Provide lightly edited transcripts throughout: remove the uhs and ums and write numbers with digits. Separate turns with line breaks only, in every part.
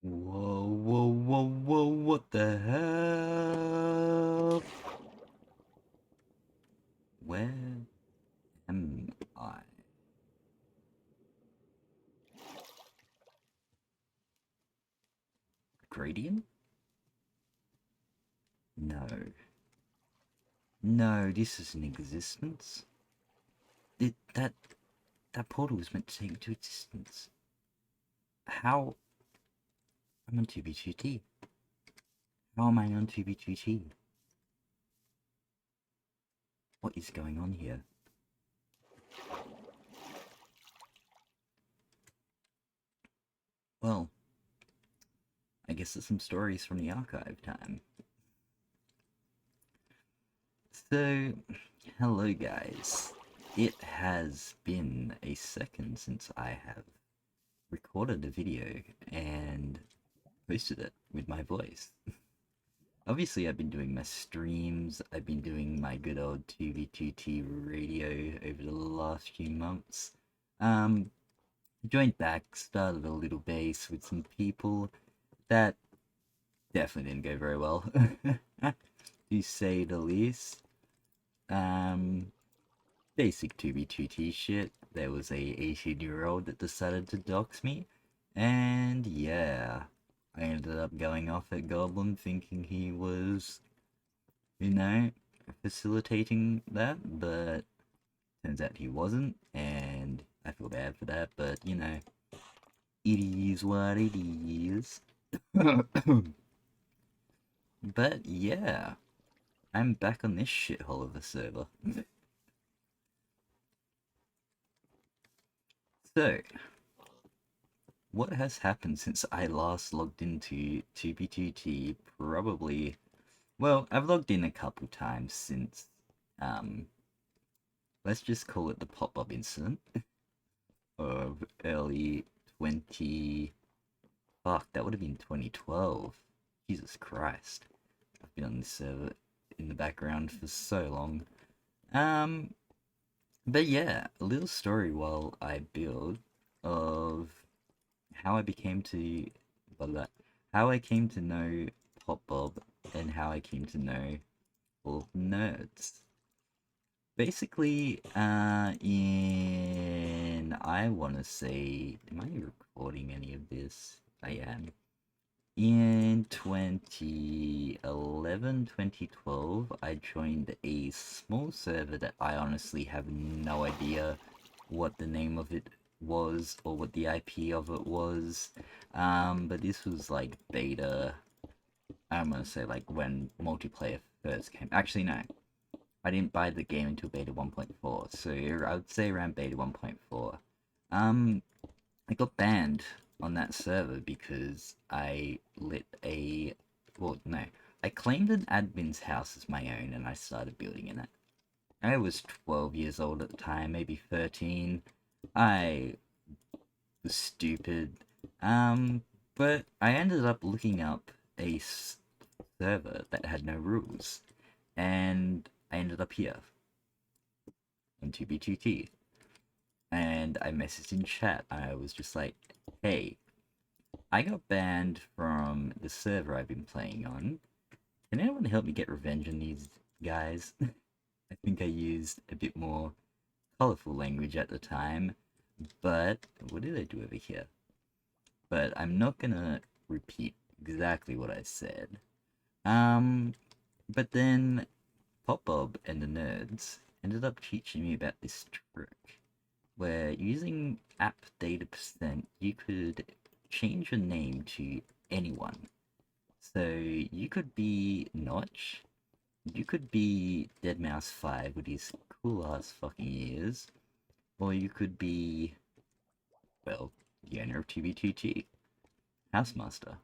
Whoa, whoa, whoa, whoa, what the hell? Where am I? Gradient? No. No, this is an existence. That portal was meant to take me to existence. How? I'm on 2B2T. How am I on 2B2T? What is going on here? Well, I guess it's some stories from the archive time. So, hello guys. It has been a second since I have recorded a video and posted it with my voice. Obviously, I've been doing my streams, I've been doing my good old 2v2T radio over the last few months. Joined back, started a little base with some people. That definitely didn't go very well, to say the least. Basic 2v2T shit. There was a 18-year-old that decided to dox me, and yeah, I ended up going off at Goblin thinking he was, facilitating that, but turns out he wasn't, and I feel bad for that, but it is what it is. But yeah, I'm back on this shithole of a server. So, what has happened since I last logged into 2B2T? Probably, well, I've logged in a couple times since, um, let's just call it the pop-up incident of early 20... Fuck, that would have been 2012. Jesus Christ. I've been on this server in the background for so long. Um, but yeah, a little story while I build of how I became to how I came to know Pop Bob and how I came to know all nerds. Basically, I want to say, am I recording any of this? I am. In 2011, 2012, I joined a small server that I honestly have no idea what the name of it was or what the IP of it was. But this was like beta. I'm gonna say like when multiplayer first came. Actually, no, I didn't buy the game until beta 1.4, so I would say around beta 1.4. Um, I got banned on that server because I lit a... Well, no. I claimed an admin's house as my own and I started building in it. I was 12 years old at the time, maybe 13. I was stupid. But I ended up looking up a server that had no rules. And I ended up here on 2B2T. And I messaged in chat. I was just like, hey, I got banned from the server I've been playing on. Can anyone help me get revenge on these guys? I think I used a bit more colorful language at the time, but what did I do over here? But I'm not gonna repeat exactly what I said. But then Pop Bob and the nerds ended up teaching me about this trick where using app data percent you could change your name to anyone. So you could be Notch, you could be Deadmau5 with his cool ass fucking ears, or you could be, well, the owner of TB2T, Housemaster.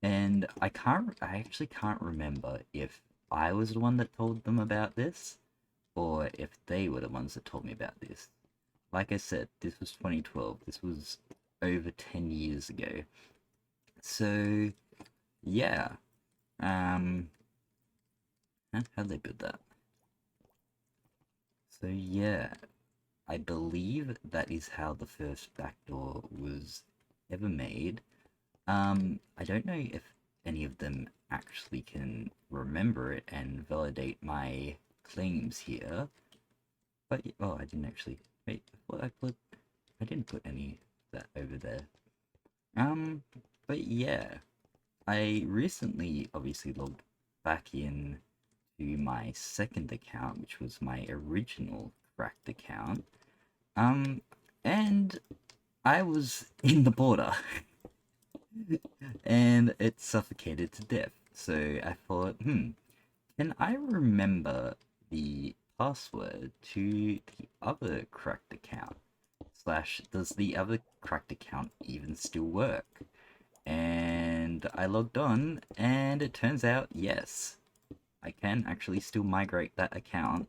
And I actually can't remember if I was the one that told them about this, or if they were the ones that told me about this. Like I said, this was 2012, this was over 10 years ago. So, yeah. How'd they build that? So yeah, I believe that is how the first backdoor was ever made. I don't know if any of them actually can remember it and validate my claims here, but oh, I didn't actually. Wait, what I didn't put any of that over there. Um, but yeah, I recently obviously logged back in to my second account, which was my original cracked account. Um, and I was in the border and it suffocated to death. So I thought, can I remember the password to the other cracked account? Slash, does the other cracked account even still work? And I logged on, and it turns out, yes, I can actually still migrate that account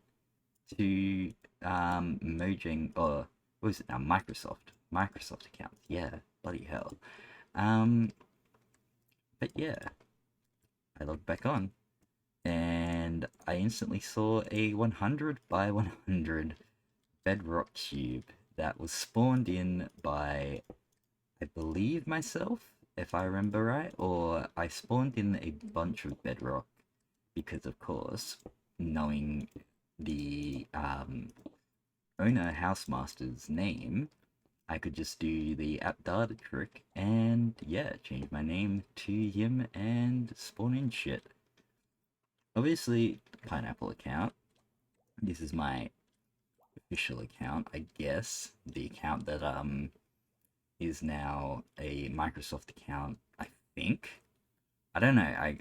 to merging, or what is it now? Microsoft accounts. Yeah, bloody hell. Um, but yeah, I logged back on, and I instantly saw a 100 by 100 bedrock cube that was spawned in by, I believe, myself, if I remember right, or I spawned in a bunch of bedrock because, of course, knowing the owner housemaster's name, I could just do the app data trick and yeah, change my name to him and spawn in shit. Obviously, pineapple account. This is my official account, I guess. The account that is now a Microsoft account, I think. I don't know.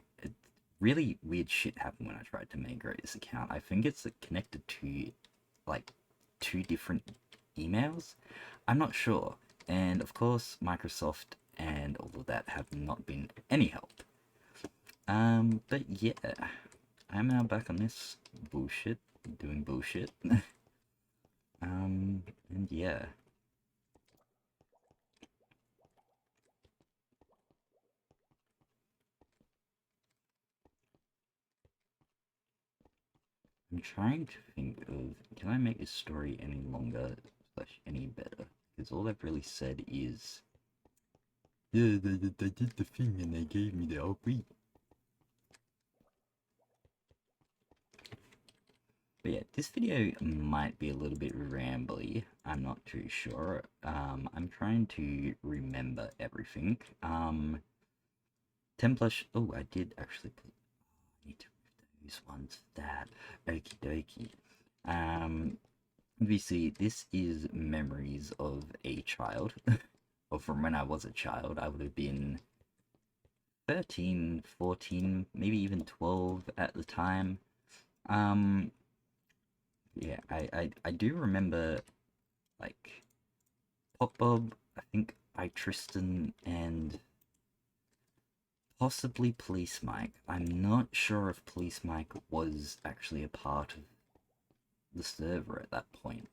Really weird shit happened when I tried to migrate this account. I think it's connected to like two different emails. I'm not sure. And of course, Microsoft and all of that have not been any help. But yeah, I'm now back on this bullshit, doing bullshit. And yeah. I'm trying to think of, can I make this story any longer slash any better? Because all I've really said is, yeah, they did the thing and they gave me the OP. But yeah, this video might be a little bit rambly. I'm not too sure. I'm trying to remember everything. 10 plus. Oh, I did actually put. I need to move those ones. That. Okie dokie. Obviously, this is memories of a child. Or from when I was a child. I would have been 13, 14, maybe even 12 at the time. Um, yeah, I do remember like Pop Bob, I think I Tristan and possibly Police Mike. I'm not sure if Police Mike was actually a part of the server at that point.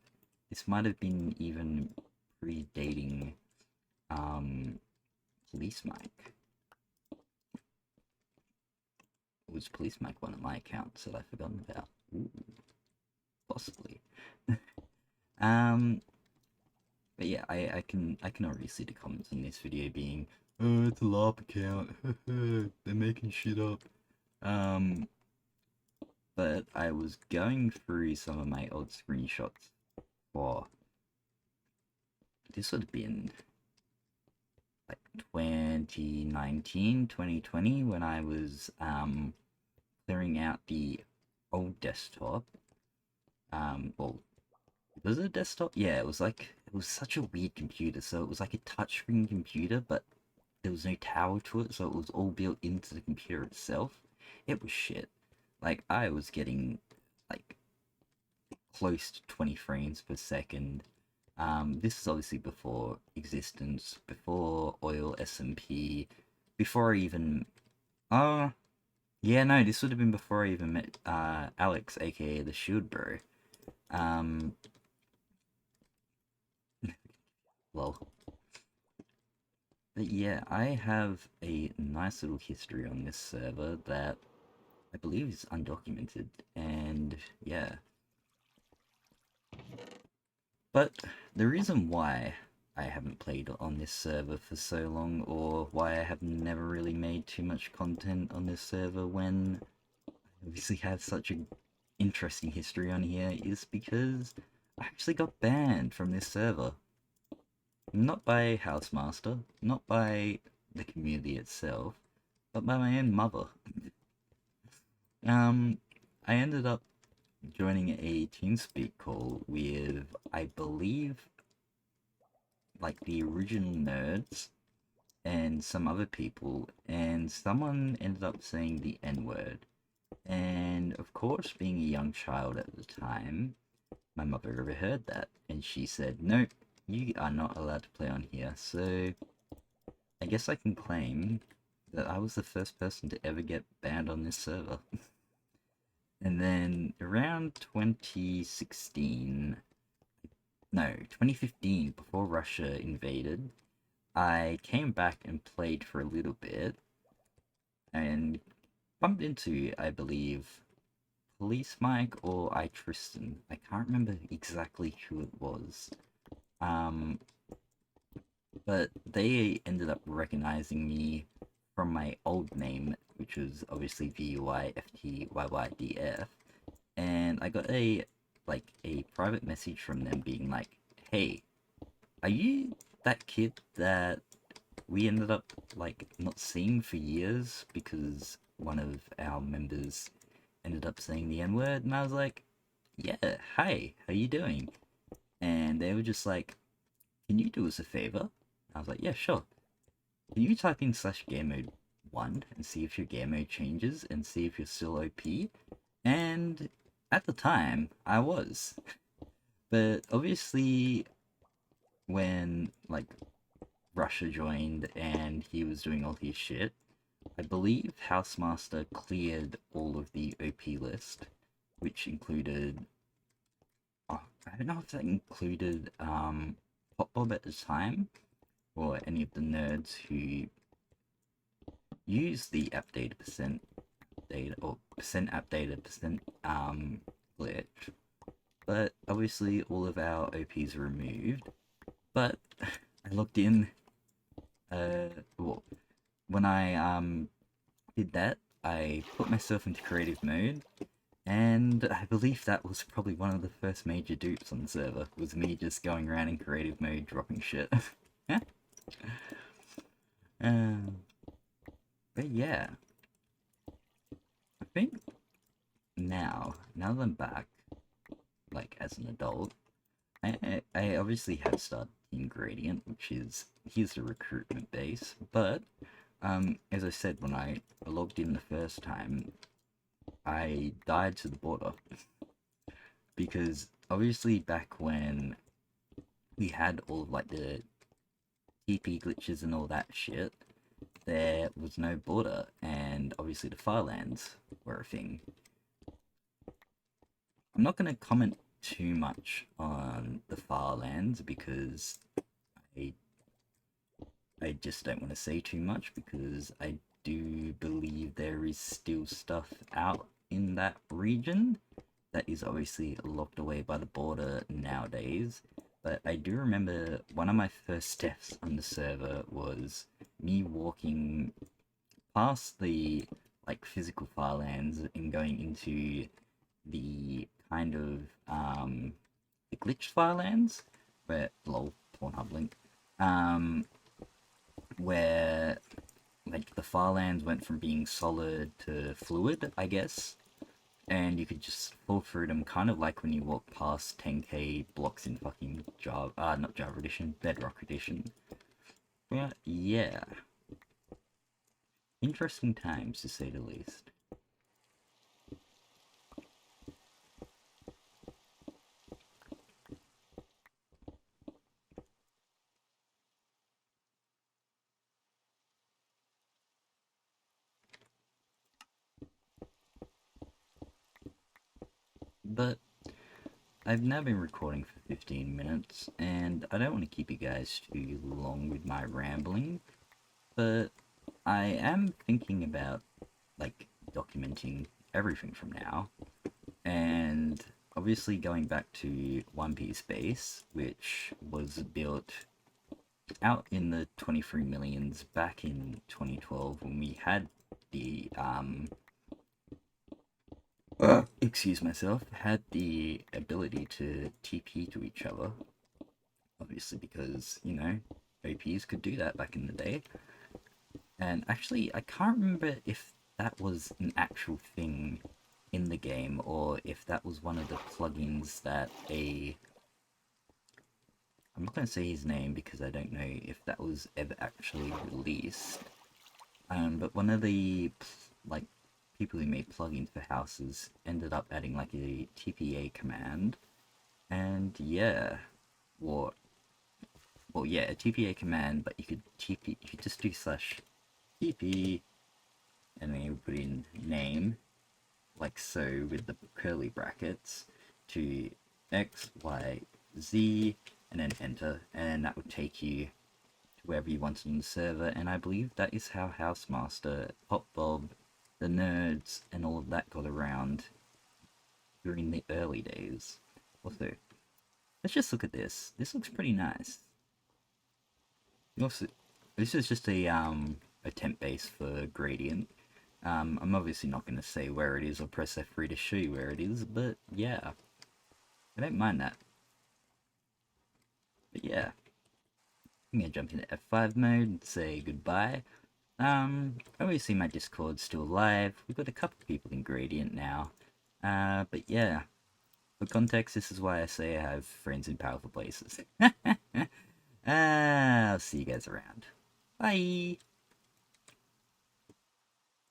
This might have been even predating Police Mike. It was Police Mike one of my accounts that I've forgotten about. Ooh, possibly. um But yeah, I can already see the comments in this video being, oh, it's a LARP account, they're making shit up. But I was going through some of my old screenshots for, this would have been like 2019, 2020 when I was clearing out the old desktop. Well, was it a desktop? Yeah, it was such a weird computer. So it was like a touchscreen computer, but there was no tower to it, so it was all built into the computer itself. It was shit. Like, I was getting, like, close to 20 frames per second. This is obviously before Existence, before Oil SMP, before I even... yeah, no, this would have been before I even met, Alex, aka the Shield Bro. Well... But yeah, I have a nice little history on this server that I believe is undocumented, and yeah. But the reason why I haven't played on this server for so long, or why I have never really made too much content on this server when I obviously have such an interesting history on here, is because I actually got banned from this server. Not by Housemaster, not by the community itself, but by my own mother. I ended up joining a TeamSpeak call with, I believe, like the original nerds and some other people, and someone ended up saying the N word. And of course, being a young child at the time, my mother overheard that, and she said, "Nope, you are not allowed to play on here." So I guess I can claim that I was the first person to ever get banned on this server. And then around 2016, no, 2015, before Russia invaded, I came back and played for a little bit and bumped into, I believe, Police Mike or Tristan. I can't remember exactly who it was. But they ended up recognizing me from my old name, which was obviously VUIFTYYYDF, and I got a private message from them being like, "Hey, are you that kid that we ended up like not seeing for years because one of our members ended up saying the N word?" And I was like, "Yeah, hi, how you doing?" And they were just like, "Can you do us a favor?" I was like, "Yeah, sure. Can you type in slash game mode 1 and see if your game mode changes and see if you're still OP?" And at the time, I was. But obviously, when like Russia joined and he was doing all his shit, I believe Housemaster cleared all of the OP list, which included. Oh, I don't know if that included Pop Bob at the time, or any of the nerds who use the app data percent data or percent app data percent glitch. But obviously all of our OPs are removed. But I logged in well, when I did that, I put myself into creative mode, and I believe that was probably one of the first major dupes on the server, was me just going around in creative mode dropping shit. um, but yeah, I think now that I'm back, like as an adult, I obviously have started Team Gradient, which is here's the recruitment base. But as I said, when I logged in the first time, I died to the border because obviously back when we had all of like the TP glitches and all that shit, there was no border, and obviously the farlands were a thing. I'm not going to comment too much on the farlands because I I just don't want to say too much, because I do believe there is still stuff out in that region that is obviously locked away by the border nowadays. But I do remember one of my first deaths on the server was me walking past the like physical farlands and going into the kind of the glitched farlands, where lol Pornhub link, where like the farlands went from being solid to fluid, I guess, and you could just fall through them, kind of like when you walk past 10k blocks in fucking Java, not Java Edition, Bedrock Edition. But yeah, interesting times to say the least. But I've now been recording for 15 minutes, and I don't want to keep you guys too long with my rambling, but I am thinking about, like, documenting everything from now, and obviously going back to One Piece Base, which was built out in the 23 millions back in 2012 when we had the excuse myself, had the ability to TP to each other. Obviously, because OPs could do that back in the day. And actually, I can't remember if that was an actual thing in the game or if that was one of the plugins that I'm not going to say his name because I don't know if that was ever actually released. But one of the like people who made plugins for houses ended up adding like a TPA command, and yeah, or well, yeah, a TPA command, but you could just do slash TP, and then you put in name, like so, with the curly brackets, to X, Y, Z, and then enter, and that would take you to wherever you wanted on the server, and I believe that is how Housemaster, Pop Bob, the nerds, and all of that got around during the early days. Also, let's just look at this. This looks pretty nice. Also, this is just a temp base for gradient. I'm obviously not going to say where it is or press F3 to show you where it is, but yeah, I don't mind that. But yeah, I'm going to jump into F5 mode and say goodbye. Obviously my Discord's still live. We've got a couple people in Gradient now. But yeah, for context, this is why I say I have friends in powerful places. I'll see you guys around. Bye!